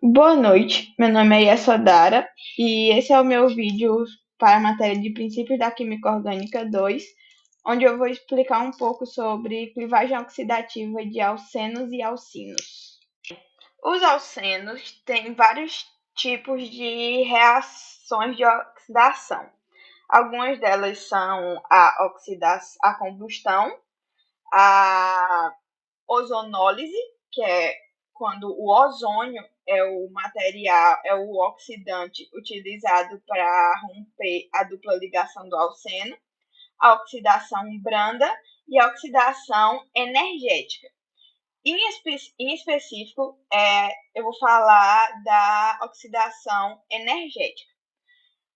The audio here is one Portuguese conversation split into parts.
Boa noite, meu nome é Yasodara e esse é o meu vídeo para a matéria de Princípios da Química Orgânica 2, onde eu vou explicar um pouco sobre clivagem oxidativa de alcenos e alcinos. Os alcenos têm vários tipos de reações de oxidação. Algumas delas são a combustão, a ozonólise, que é quando o ozônio é o material, é o oxidante utilizado para romper a dupla ligação do alceno, a oxidação branda e a oxidação energética. Em específico, eu vou falar da oxidação energética.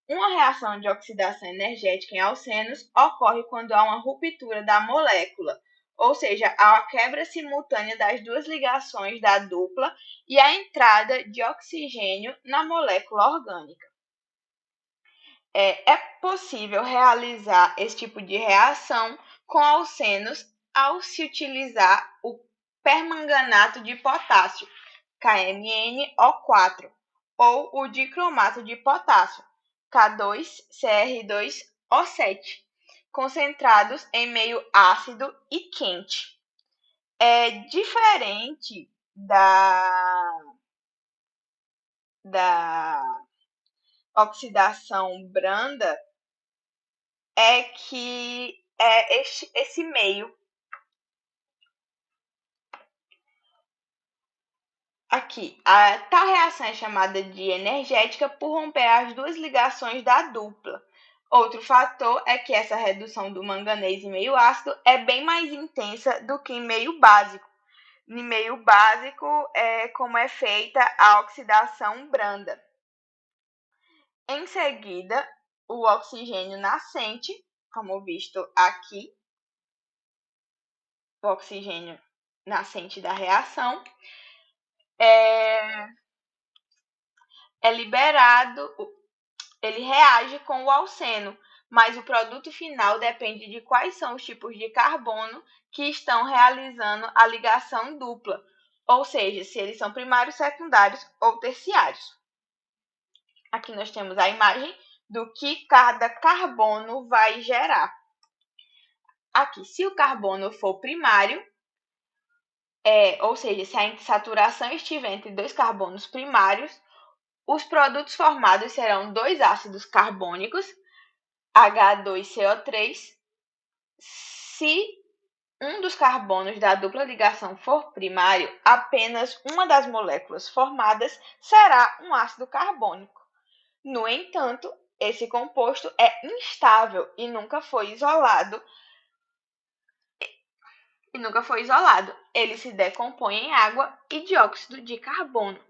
Uma reação de oxidação energética em alcenos ocorre quando há uma ruptura da molécula, ou seja, há a quebra simultânea das duas ligações da dupla e a entrada de oxigênio na molécula orgânica. É possível realizar esse tipo de reação com alcenos ao se utilizar o permanganato de potássio, KMnO4, ou o dicromato de potássio, K2CR2O7, concentrados em meio ácido e quente. É diferente da oxidação branda, é que é esse meio aqui. Tal reação é chamada de energética por romper as duas ligações da dupla. Outro fator é que essa redução do manganês em meio ácido é bem mais intensa do que em meio básico. Em meio básico é como é feita a oxidação branda. Em seguida, o oxigênio nascente, como visto aqui, o oxigênio nascente da reação, é liberado, ele reage com o alceno, mas o produto final depende de quais são os tipos de carbono que estão realizando a ligação dupla, ou seja, se eles são primários, secundários ou terciários. Aqui nós temos a imagem do que cada carbono vai gerar. Aqui, se o carbono for primário, ou seja, se a insaturação estiver entre dois carbonos primários, os produtos formados serão dois ácidos carbônicos, H2CO3. Se um dos carbonos da dupla ligação for primário, apenas uma das moléculas formadas será um ácido carbônico. No entanto, esse composto é instável e nunca foi isolado. Ele se decompõe em água e dióxido de carbono,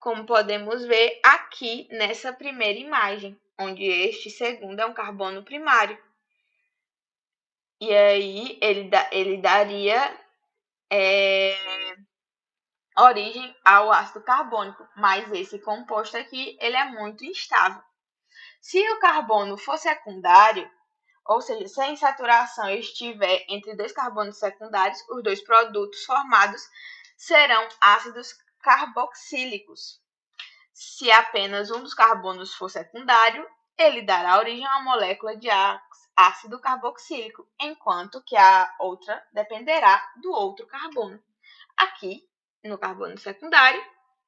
como podemos ver aqui nessa primeira imagem, onde este segundo é um carbono primário. E aí ele daria origem ao ácido carbônico, mas esse composto aqui ele é muito instável. Se o carbono for secundário, ou seja, se a insaturação estiver entre dois carbonos secundários, os dois produtos formados serão ácidos carboxílicos. Se apenas um dos carbonos for secundário, ele dará origem a uma molécula de ácido carboxílico, enquanto que a outra dependerá do outro carbono. Aqui, no carbono secundário,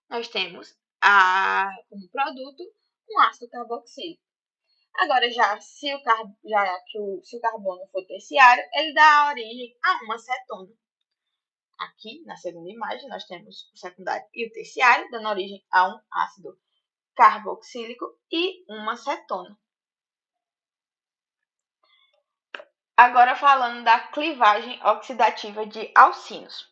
nós temos como produto um ácido carboxílico. Agora, se o carbono for terciário, ele dá origem a uma cetona. Aqui, na segunda imagem, nós temos o secundário e o terciário, dando origem a um ácido carboxílico e uma cetona. Agora, falando da clivagem oxidativa de alcinos.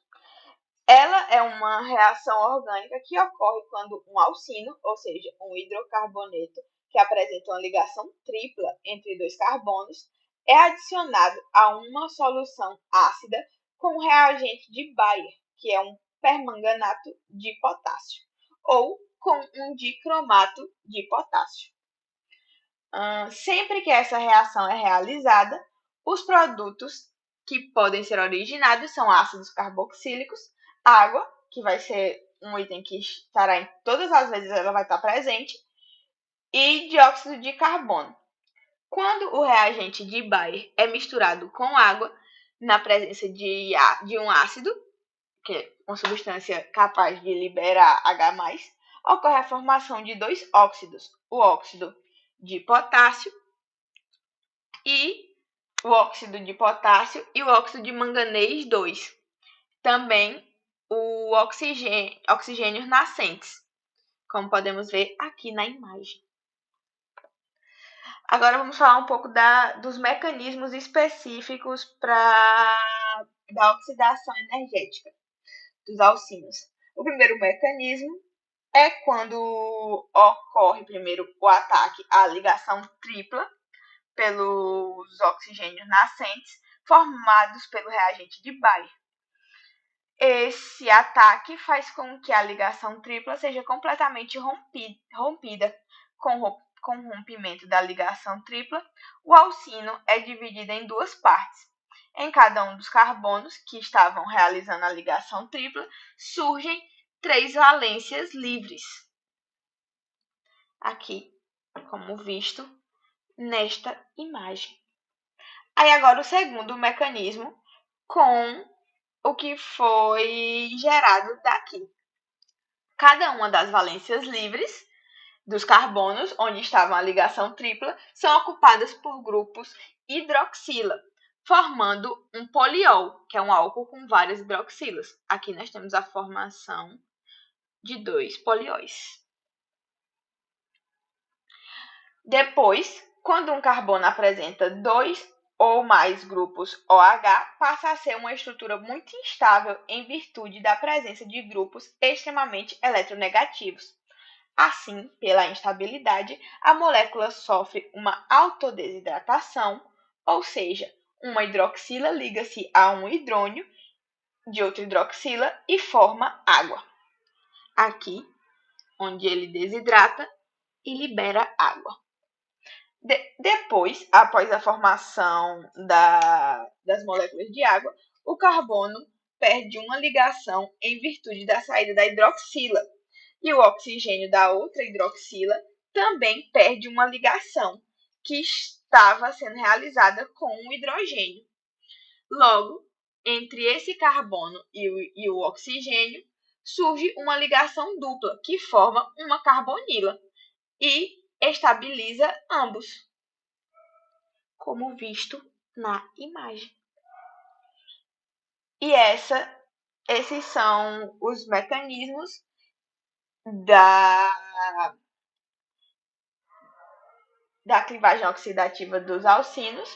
Ela é uma reação orgânica que ocorre quando um alcino, ou seja, um hidrocarboneto, que apresenta uma ligação tripla entre dois carbonos, é adicionado a uma solução ácida com um reagente de Bayer, que é um permanganato de potássio, ou com um dicromato de potássio. Sempre que essa reação é realizada, os produtos que podem ser originados são ácidos carboxílicos, água, que vai ser um item que estará em todas as vezes ela vai estar presente, e dióxido de carbono. Quando o reagente de Bayer é misturado com água, na presença de um ácido, que é uma substância capaz de liberar H+, ocorre a formação de dois óxidos, o óxido de potássio e o óxido de manganês 2. Também o oxigênios nascentes, como podemos ver aqui na imagem. Agora vamos falar um pouco dos mecanismos específicos da oxidação energética dos alcinos. O primeiro mecanismo é quando ocorre primeiro o ataque à ligação tripla pelos oxigênios nascentes formados pelo reagente de Bayer. Esse ataque faz com que a ligação tripla seja completamente rompida. Com o rompimento da ligação tripla, o alcino é dividido em duas partes. Em cada um dos carbonos que estavam realizando a ligação tripla, surgem 3 valências livres. Aqui, como visto nesta imagem. Aí agora o segundo mecanismo com o que foi gerado daqui. Cada uma das valências livres dos carbonos, onde estava a ligação tripla, são ocupadas por grupos hidroxila, formando um poliol, que é um álcool com várias hidroxilas. Aqui nós temos a formação de 2 polióis. Depois, quando um carbono apresenta 2 ou mais grupos OH, passa a ser uma estrutura muito instável em virtude da presença de grupos extremamente eletronegativos. Assim, pela instabilidade, a molécula sofre uma autodesidratação, ou seja, uma hidroxila liga-se a um hidrônio de outra hidroxila e forma água. Aqui, onde ele desidrata e libera água. Depois, após a formação das moléculas de água, o carbono perde uma ligação em virtude da saída da hidroxila. E o oxigênio da outra hidroxila também perde uma ligação que estava sendo realizada com o hidrogênio. Logo, entre esse carbono e o oxigênio, surge uma ligação dupla, que forma uma carbonila e estabiliza ambos, como visto na imagem. E esses são os mecanismos da clivagem oxidativa dos alcinos.